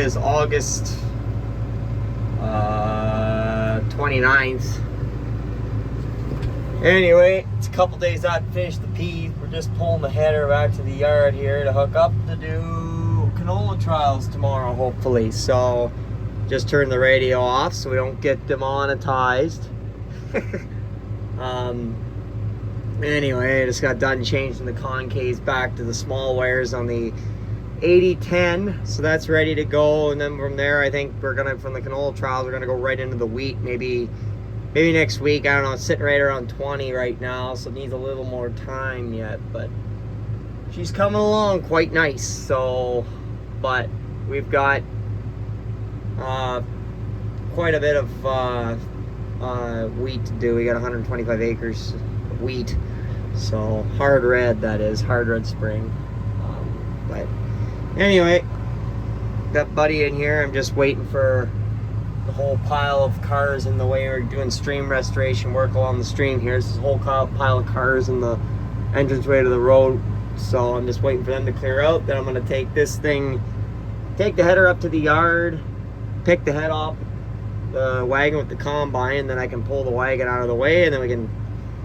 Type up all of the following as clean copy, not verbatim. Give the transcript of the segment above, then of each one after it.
is August 29th. Anyway, it's a couple days out to finish the peas. We're just pulling the header back to the yard here to hook up to do canola trials tomorrow, hopefully. So just turn the radio off so we don't get demonetized. Anyway, I just got done changing the concaves back to the small wires on the 8010, so that's ready to go. And then from there, I think we're gonna, from the canola trials, we're gonna go right into the wheat. Maybe next week. I don't know. It's sitting right around 20 right now, so it needs a little more time yet. But she's coming along quite nice. So, but we've got quite a bit of wheat to do. We got 125 acres of wheat. So hard red, that is hard red spring. But anyway, got Buddy in here. I'm just waiting for the whole pile of cars in the way. We're doing stream restoration work along the stream here. There's this whole pile of cars in the entranceway to the road. So I'm just waiting for them to clear out. Then I'm going to take this thing, take the header up to the yard, pick the head off the wagon with the combine, and then I can pull the wagon out of the way, and then we can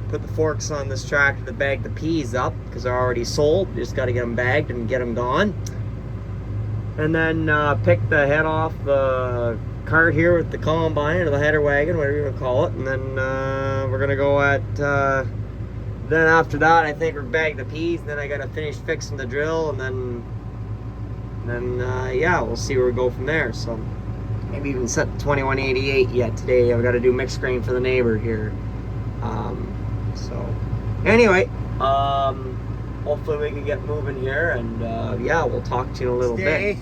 put the forks on this tractor to bag the peas up, because they're already sold. Just got to get them bagged and get them gone. And then pick the head off the cart here with the combine, or the header wagon, whatever you want to call it. And then we're going to go at, then after that, I think we're bag the peas, and then I got to finish fixing the drill, and then yeah, we'll see where we go from there. So maybe even set the 2188 yet today. I've got to do mixed grain for the neighbor here. So anyway, hopefully we can get moving here, and yeah, we'll talk to you in a little bit.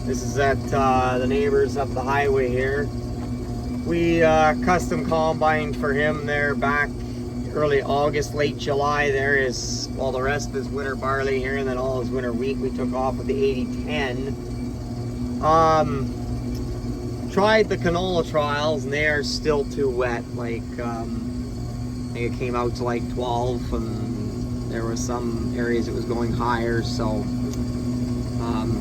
This is at the neighbors up the highway here. We custom combined for him there back early August, late July. There is, well, the rest of his winter barley here, and then all his winter wheat we took off with the 8010. Tried the canola trials, and they are still too wet. Like, I think it came out to like 12, and there were some areas it was going higher. So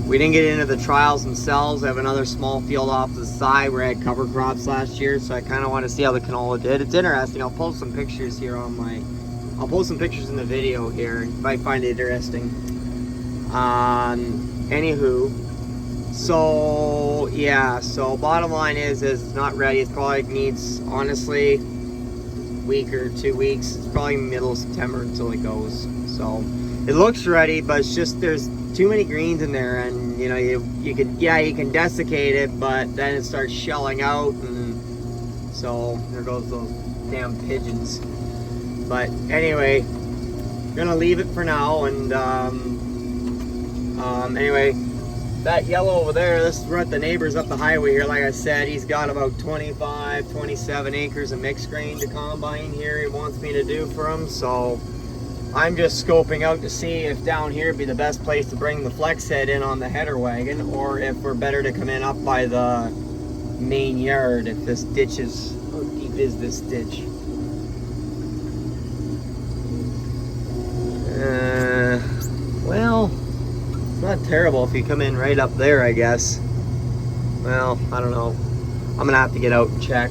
we didn't get into the trials themselves. I have another small field off to the side where I had cover crops last year, so I kind of want to see how the canola did. It's interesting. I'll post some pictures here on my, I'll post some pictures in the video here if I find it interesting. Anywho, so yeah, so bottom line is it's not ready. It probably needs, honestly, a week or 2 weeks. It's probably middle of September until it goes. So it looks ready, but it's just there's too many greens in there, and you know, you can, yeah, you can desiccate it, but then it starts shelling out, and so there goes those damn pigeons. But anyway, I'm gonna leave it for now. And anyway, that yellow over there, this is at the neighbors up the highway here. Like I said, he's got about 25, 27 acres of mixed grain to combine here he wants me to do for him. So I'm just scoping out to see if down here would be the best place to bring the flex head in on the header wagon, or if we're better to come in up by the main yard. If this ditch is, how deep is this ditch? Well, it's not terrible if you come in right up there, I guess. Well, I don't know. I'm gonna have to get out and check.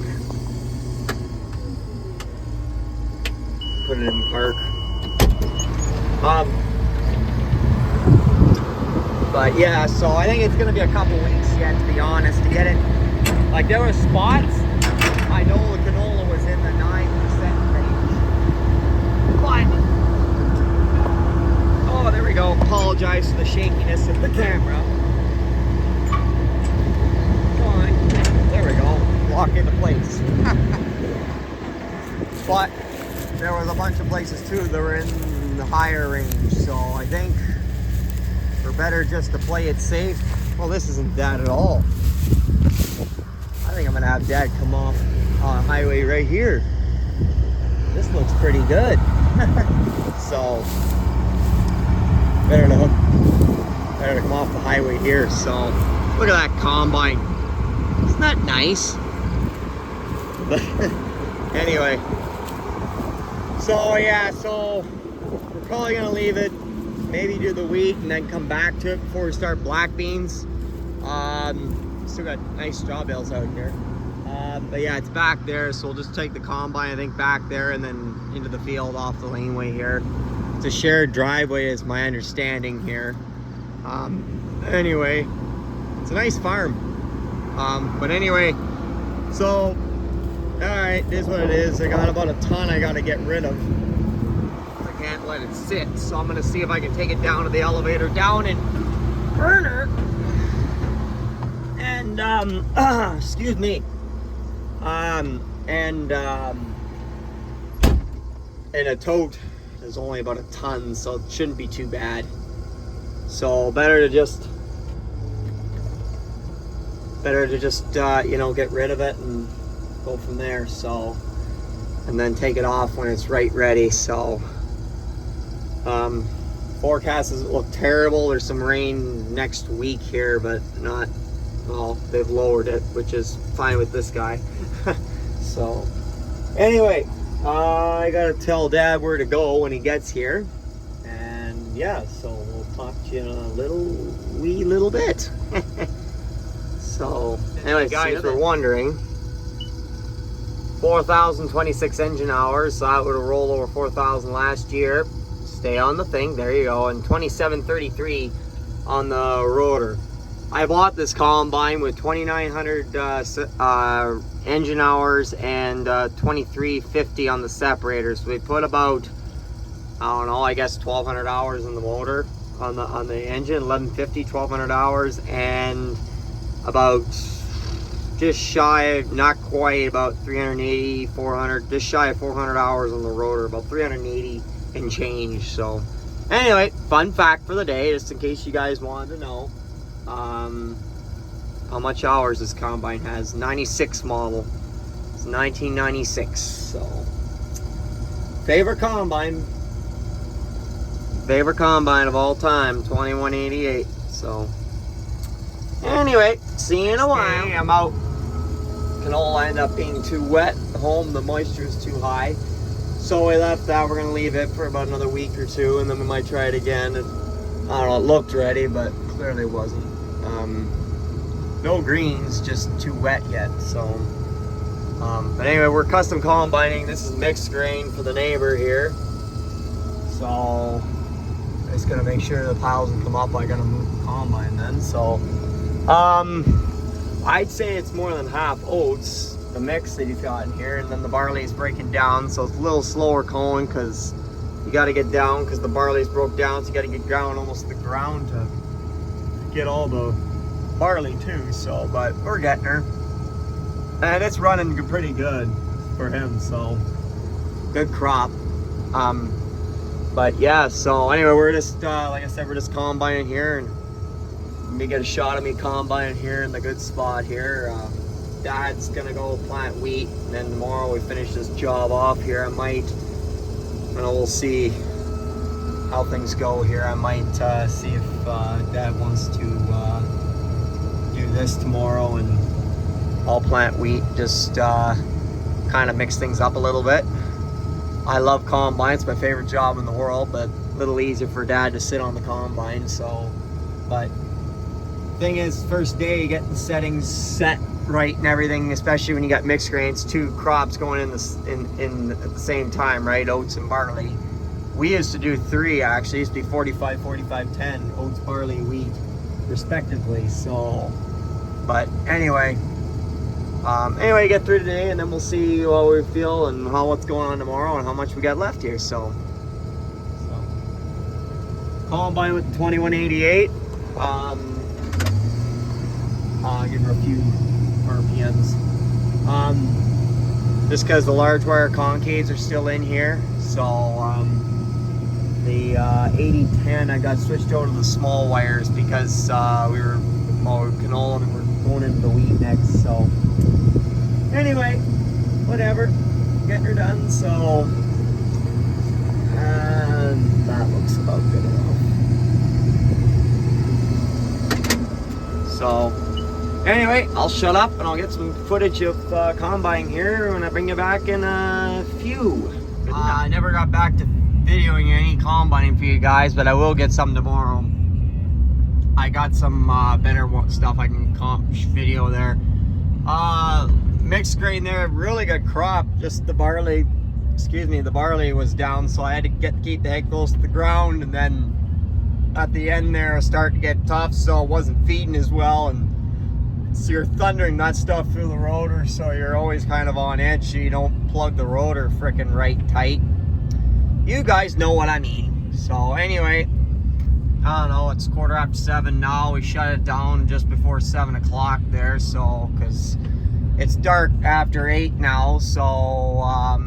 Put it in park. But yeah, so I think it's gonna be a couple weeks yet, to be honest, to get it. Like, there were spots, I know the canola was in the 9% range, but, oh, there we go. Apologize for the shakiness of the camera. Come on, there we go, lock into place. But there was a bunch of places too that were in the higher range, so I think we're better just to play it safe. Well, this isn't that at all. I think I'm gonna have Dad come off on a highway right here. This looks pretty good. So better to come off the highway here. So look at that combine. Isn't that nice? But anyway, so yeah, so we're probably gonna leave it maybe do the wheat and then come back to it before we start black beans. Still got nice straw bales out here. But yeah, it's back there, so we'll just take the combine, I think, back there and then into the field off the laneway here. It's a shared driveway is my understanding here. Anyway, it's a nice farm. But anyway, so, alright, this is what it is. I got about a ton I gotta get rid of. I can't let it sit, so I'm gonna see if I can take it down to the elevator down in Burner. And, excuse me. And a tote is only about a ton, so it shouldn't be too bad. So better to just you know, get rid of it and go from there. So, and then take it off when it's ready. So forecast doesn't look terrible. There's some rain next week here, but not, well, they've lowered it, which is fine with this guy. So anyway, I gotta tell Dad where to go when he gets here, and yeah, so we'll talk to you in a little bit. So anyway, guys were wondering, 4,026 engine hours, so that would have rolled over 4,000 last year. Stay on the thing, there you go, and 2733 on the rotor. I bought this combine with 2,900 engine hours and 2,350 on the separator. So we put about, I don't know, I guess 1,200 hours in the motor on the engine, 1,150, 1,200 hours, and about just shy, not quite, about 380, 400, just shy of 400 hours on the rotor, about 380 and change. So anyway, fun fact for the day, just in case you guys wanted to know. How much hours this combine has. 96 model. It's 1996. So favorite combine of all time, 2188. So anyway, see you in a while. I'm out. Canola ended up being too wet at home. The moisture is too high, so we left that. We're gonna leave it for about another week or two, and then we might try it again. And I don't know, it looked ready, but clearly wasn't. No greens, just too wet yet. So but anyway, we're custom combining. This is mixed grain for the neighbor here, so I'm just gonna make sure the piles will come up. I gotta move the combine then. So I'd say it's more than half oats, the mix that you've got in here, and then the barley is breaking down, so it's a little slower going because you got to get down because the barley's broke down, so you got to get down almost to the ground to get all the barley too. So, but we're getting her, and it's running pretty good for him, so good crop. But yeah, so anyway, we're just like I said, we're just combining here, and let me get a shot of me combining here in the good spot here. Dad's gonna go plant wheat, and then tomorrow we finish this job off here. I might, we'll see how things go here. I might see if Dad wants to do this tomorrow, and I'll plant wheat, just kind of mix things up a little bit. I love combine, it's my favorite job in the world, but a little easier for Dad to sit on the combine. So, but thing is, first day getting the settings set right and everything, especially when you got mixed grains, two crops going in at the same time, right? Oats and barley. We used to do three, actually. It used to be 45, 45, 10, oats, barley, wheat, respectively. So, but anyway, get through today, and then we'll see how we feel and what's going on tomorrow and how much we got left here. So combine with the 2188. Give her a few RPMs. Just because the large wire concaves are still in here, so the 8010 I got switched over to the small wires because we were canola and we're going into the wheat next. So anyway, whatever, getting her done. So and that looks about good enough. So anyway, I'll shut up and I'll get some footage of combine here when I bring you back in a few. I never got back to videoing any combining for you guys, but I will get some tomorrow. I got some better stuff I can video there. Mixed grain there, really good crop. Just the barley, the barley was down, so I had to keep the head close to the ground, and then at the end there it started to get tough, so it wasn't feeding as well, and so you're thundering that stuff through the rotor, so you're always kind of on edge, so you don't plug the rotor freaking right tight. You guys know what I mean. So anyway, I don't know, it's 7:15 now. We shut it down just before 7 o'clock there, so because it's dark after 8 now, so I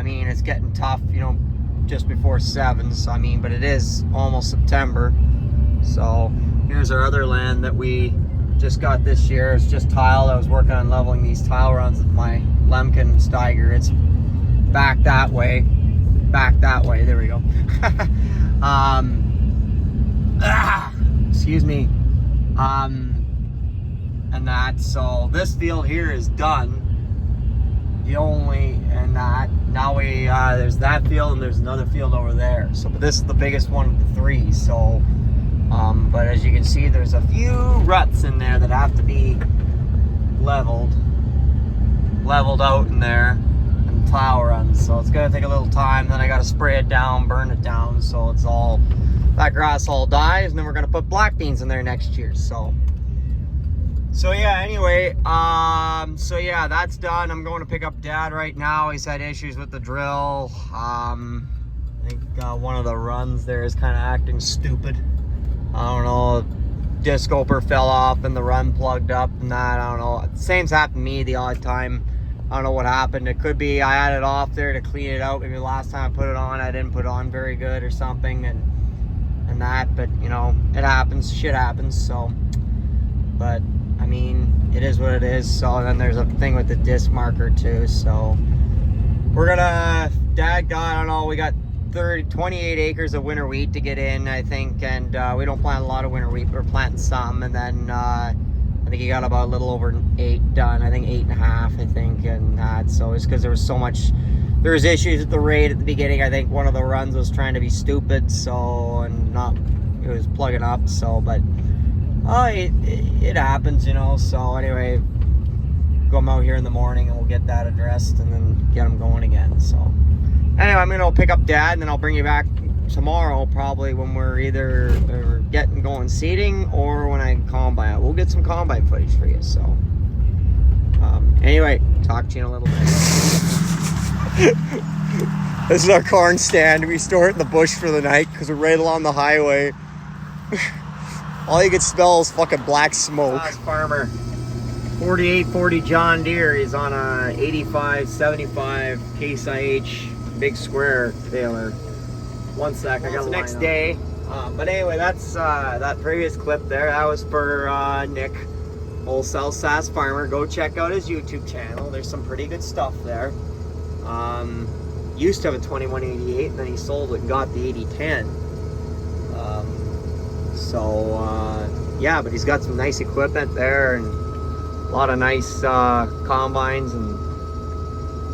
mean, it's getting tough, you know, just before 7, so I mean, but it is almost September. So here's our other land that we just got this year. It's just tiled. I was working on leveling these tile runs with my Lemken Steiger. It's back that way, there we go. Excuse me. And that, so this field here is done. Now we there's that field and there's another field over there. So, but this is the biggest one of the 3. So, but as you can see, there's a few ruts in there that have to be leveled out in there, and tile runs. So it's gonna take a little time. Then I got to spray it down, burn it down, so it's all, that grass all dies, and then we're gonna put black beans in there next year. So yeah, anyway, so yeah, that's done. I'm going to pick up Dad right now. He's had issues with the drill. I think one of the runs there is kind of acting stupid. I don't know, disc opener fell off and the run plugged up and that, I don't know. Same's happened to me the odd time. I don't know what happened. It could be I had it off there to clean it out. Maybe the last time I put it on, I didn't put it on very good or something, and that, but you know, it happens, shit happens, so. But I mean, it is what it is. So then there's a thing with the disc marker too. So we're gonna, Dad got, I don't know, we got 28 acres of winter wheat to get in, I think, and we don't plant a lot of winter wheat, but we're planting some, and then I think he got about a little over 8 done. I think 8.5, I think, and that. So it's because there was so much, there was issues with the rate at the beginning. I think one of the runs was trying to be stupid, so, and not, it was plugging up, so, but it happens, you know. So anyway, go out here in the morning and we'll get that addressed and then get them going again. So anyway, I'm gonna pick up Dad and then I'll bring you back tomorrow, probably when we're either getting going seeding or when I combine. We'll get some combine footage for you. So anyway, talk to you in a little bit. This is our corn stand. We store it in the bush for the night because we're right along the highway. All you can smell is fucking black smoke. Farmer, 4840 John Deere. He's on a 8575 Case IH big square baler. One sec, I got the next day. But anyway, that's that previous clip there. That was for Nick, old South Sass farmer. Go check out his YouTube channel. There's some pretty good stuff there. Used to have a 2188, and then he sold it and got the 8010. Yeah, but he's got some nice equipment there and a lot of nice combines, and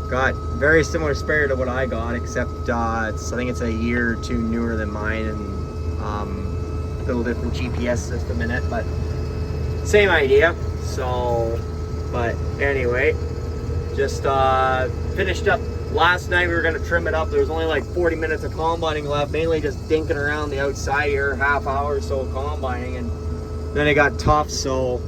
got very similar sprayer to what I got, except I think it's a year or 2 newer than mine, and a little different GPS system in it, but same idea. So, but anyway, just finished up last night. We were gonna trim it up. There was only like 40 minutes of combining left, mainly just dinking around the outside here, half hour or so combining, and then it got tough. So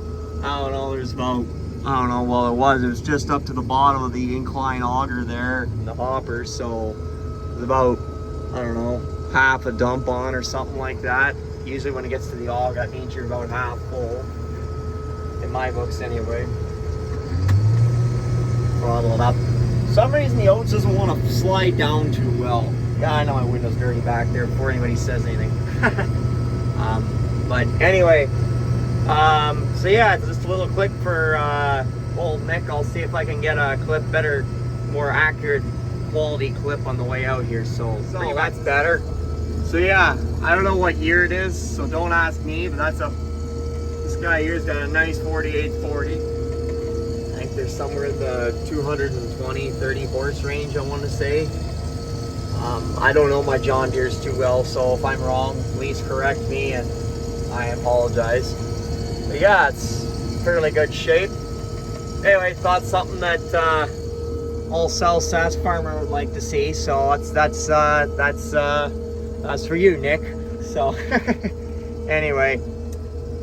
I don't know, there's about, I don't know, well it was just up to the bottom of the incline auger there in the hopper, so it was about, I don't know, half a dump on or something like that. Usually when it gets to the auger, that means you're about half full, in my books anyway. Throttle it up. For some reason the oats doesn't want to slide down too well. Yeah, I know my window's dirty back there before anybody says anything. But anyway, so yeah, it's just a little clip for old Nick. I'll see if I can get a clip, better, more accurate quality clip on the way out here. So that's better. So yeah, I don't know what year it is, so don't ask me, but this guy here's got a nice 4840. I think they're somewhere in the 220, 30 horse range, I want to say. I don't know my John Deeres too well, so if I'm wrong, please correct me, and I apologize. But yeah, it's fairly good shape. Anyway, thought something that all South Sask farmer would like to see, so that's for you, Nick. So anyway,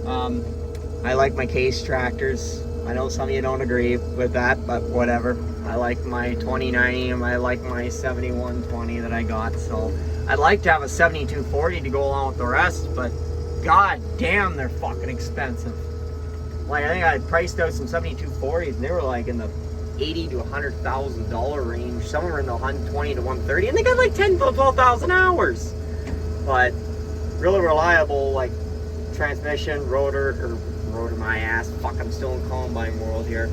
I like my case tractors. I know some of you don't agree with that, but whatever. I like my 2090 and I like my 7120 that I got. So I'd like to have a 7240 to go along with the rest, but god damn, they're fucking expensive. Like, I think I priced out some 7240s and they were like in the $80,000 to $100,000 range. Some were in the 120 to 130, and they got like 10 to 12,000 hours. But really reliable, like transmission, rotor my ass. Fuck, I'm still in combine world here.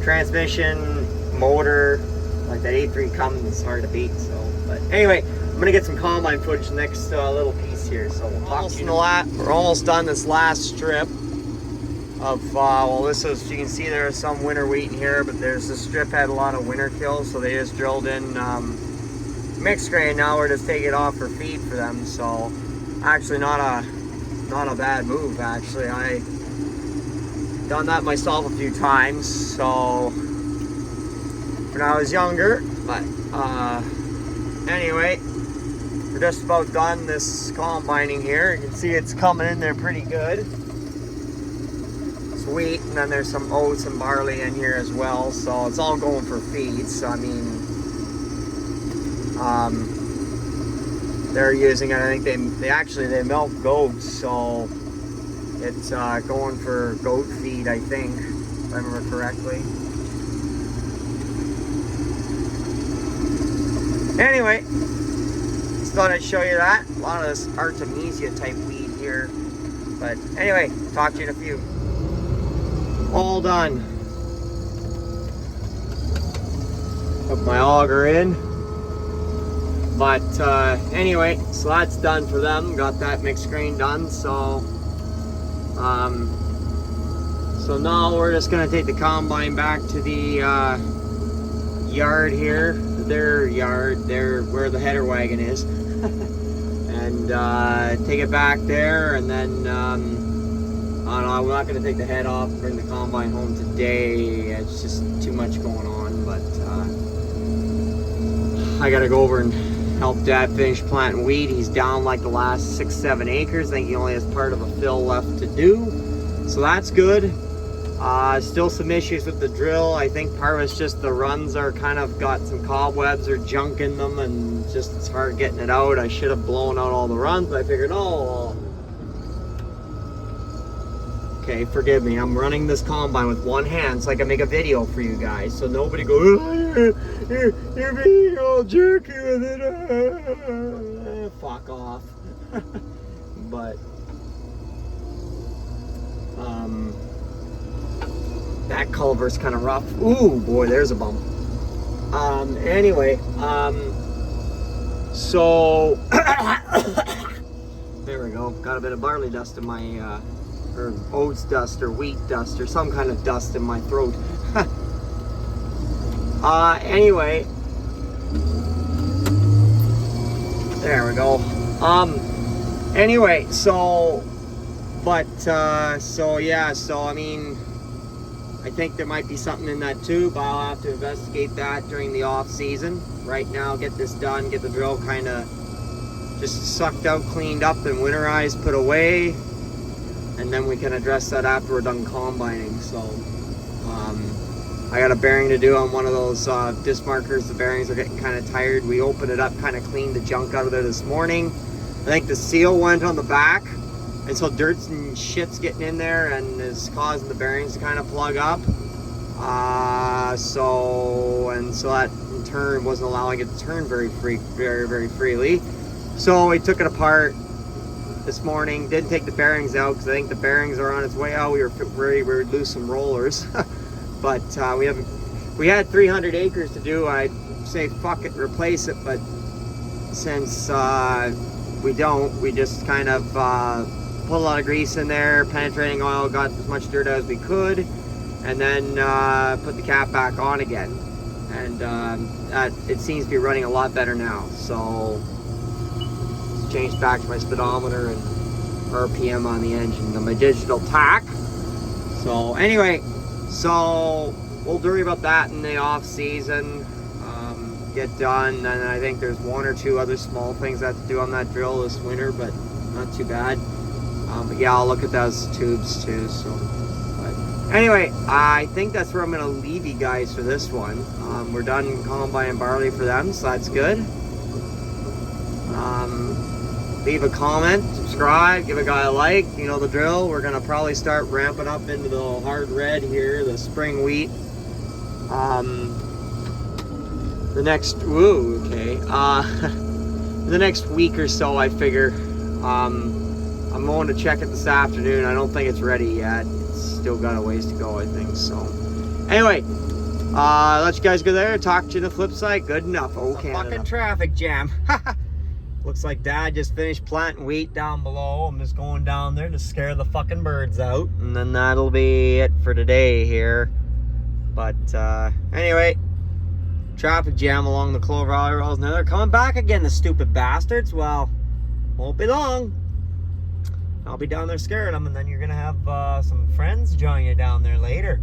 Transmission, motor, like that 8.3 Cummins is hard to beat. So, but anyway, I'm gonna get some combine footage next little piece here. So we'll talk to you. We're almost done this last strip of well, this is, you can see there's some winter wheat in here, but there's this strip had a lot of winter kills, so they just drilled in mixed grain. Now we're just taking it off for feed for them. So actually not a bad move. Actually, I done that myself a few times, so when I was younger. But anyway, we're just about done this combining here. You can see it's coming in there pretty good. It's wheat, and then there's some oats and barley in here as well, so it's all going for feed. So I mean, they're using it. I think they milk goats, so it's going for goat feed, I think, if I remember correctly. Anyway, just thought I'd show you that. A lot of this Artemisia type weed here. But anyway, talk to you in a few. All done. Put my auger in. But anyway, so that's done for them. Got that mixed grain done. So so now we're just gonna take the combine back to the yard here, their yard, there where the header wagon is, and take it back there, and then I don't know, I'm not gonna take the head off and bring the combine home today. It's just too much going on, but I gotta go over and help Dad finish planting wheat. He's down like the last 6-7 acres. I think he only has part of a fill left to do, so that's good. Still some issues with the drill. I think part of it's just the runs are kind of got some cobwebs or junk in them, and just it's hard getting it out. I should have blown out all the runs, but I figured, oh, okay, forgive me. I'm running this combine with one hand so I can make a video for you guys, so nobody go, oh, you're being all jerky with it. Fuck off. But that culvert's kind of rough. Ooh, boy, there's a bump. Anyway, so there we go. Got a bit of barley dust in my, or oats dust, or wheat dust, or some kind of dust in my throat. Anyway, there we go. Anyway, so, but, so yeah, so I mean, I think there might be something in that tube. I'll have to investigate that during the off season. Right now, get this done, get the drill kind of just sucked out, cleaned up, and winterized, put away, and then we can address that after we're done combining. So I got a bearing to do on one of those disc markers. The bearings are getting kind of tired. We opened it up, kind of cleaned the junk out of there this morning. I think the seal went on the back, and so dirt's and shit's getting in there and is causing the bearings to kind of plug up. So that in turn wasn't allowing it to turn very freely. So we took it apart this morning. Didn't take the bearings out because I think the bearings are on its way out. We were ready to lose some rollers, but we had 300 acres to do. I'd say fuck it, replace it, but since we don't, we just kind of put a lot of grease in there, penetrating oil, got as much dirt as we could, and then put the cap back on again. and it seems to be running a lot better now. So it's changed back to my speedometer and RPM on the engine, my digital tack. So anyway, so we'll worry about that in the off season. Get done, and I think there's one or two other small things I have to do on that drill this winter, but not too bad. But yeah, I'll look at those tubes too. So, but anyway, I think that's where I'm gonna leave you guys for this one. We're done combine and barley for them, so that's good. Leave a comment, subscribe, give a guy a like. You know the drill. We're gonna probably start ramping up into the hard red here, the spring wheat. The next, the next week or so, I figure. I'm going to check it this afternoon. I don't think it's ready yet. It's still got a ways to go, I think. So, anyway, let you guys go there. Talk to you on the flip side. Good enough. Okay. Fucking traffic jam. Looks like Dad just finished planting wheat down below. I'm just going down there to scare the fucking birds out, and then that'll be it for today here. But anyway. Traffic jam along the Clover Valley roads. Now they're coming back again, the stupid bastards. Well, won't be long. I'll be down there scaring them, and then you're gonna have some friends join you down there later.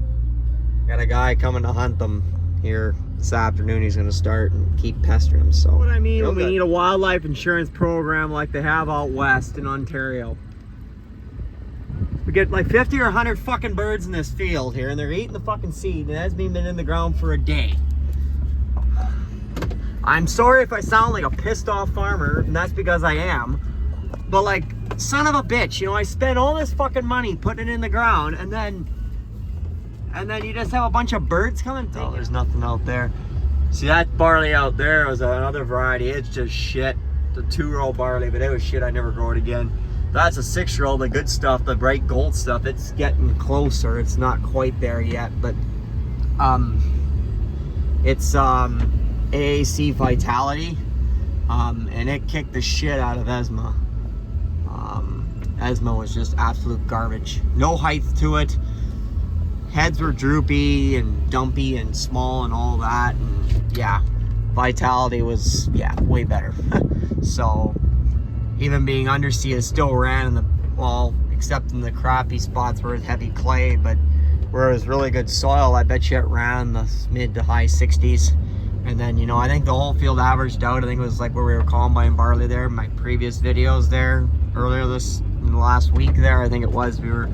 Got a guy coming to hunt them here this afternoon. He's gonna start and keep pestering them. So what I mean, when we need a wildlife insurance program like they have out west in Ontario. We get like 50 or 100 fucking birds in this field here, and they're eating the fucking seed, and it hasn't been in the ground for a day. I'm sorry if I sound like a pissed off farmer, and that's because I am. But like, son of a bitch, you know, I spent all this fucking money putting it in the ground, and then you just have a bunch of birds coming. Oh, there's nothing out there. See, that barley out there was another variety. It's just shit. The 2-year-old barley, but it was shit. I never grow it again. That's a 6-year-old, the good stuff, the bright gold stuff. It's getting closer. It's not quite there yet, but it's AAC Vitality, and it kicked the shit out of Esma. Esma was just absolute garbage. No height to it. Heads were droopy and dumpy and small and all that. And yeah, Vitality was, yeah, way better. So even being underseed, it still ran in the, well, except in the crappy spots where it's heavy clay, but where it was really good soil, I bet you it ran in the mid to high 60s. And then, you know, I think the whole field averaged out. I think it was like where we were combine barley there, my previous videos there, earlier in the last week there, I think it was, we were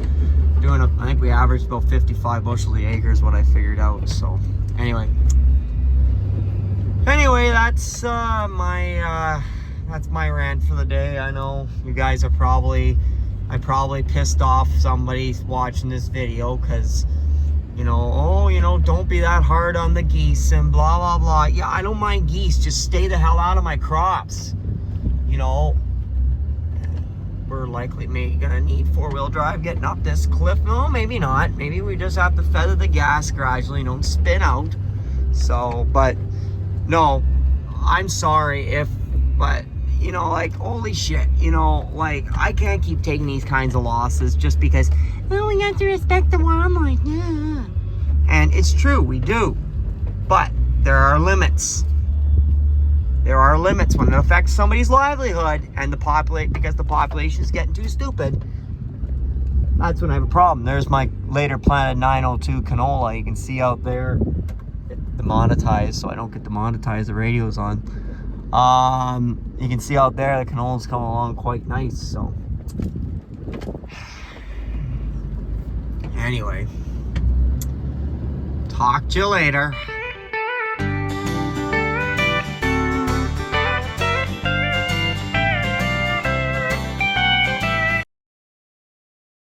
doing, I think we averaged about 55 bushel the acre is what I figured out. So, anyway, that's my rant for the day. I know you guys are I probably pissed off somebody watching this video, because you know, oh, you know, don't be that hard on the geese and blah, blah, blah. Yeah, I don't mind geese. Just stay the hell out of my crops. You know, we're likely gonna need 4-wheel drive getting up this cliff. No, maybe not. Maybe we just have to feather the gas gradually, don't spin out. So, but no, I'm sorry but you know, like, holy shit, you know, like, I can't keep taking these kinds of losses just because, oh, we have to respect the wildlife. Yeah. And it's true, we do. But there are limits. There are limits when it affects somebody's livelihood and because the population is getting too stupid. That's when I have a problem. There's my later planted 902 canola. You can see out there, it's demonetized, so I don't get demonetized. The radio's on. You can see out there the canola's coming along quite nice. So anyway, talk to you later.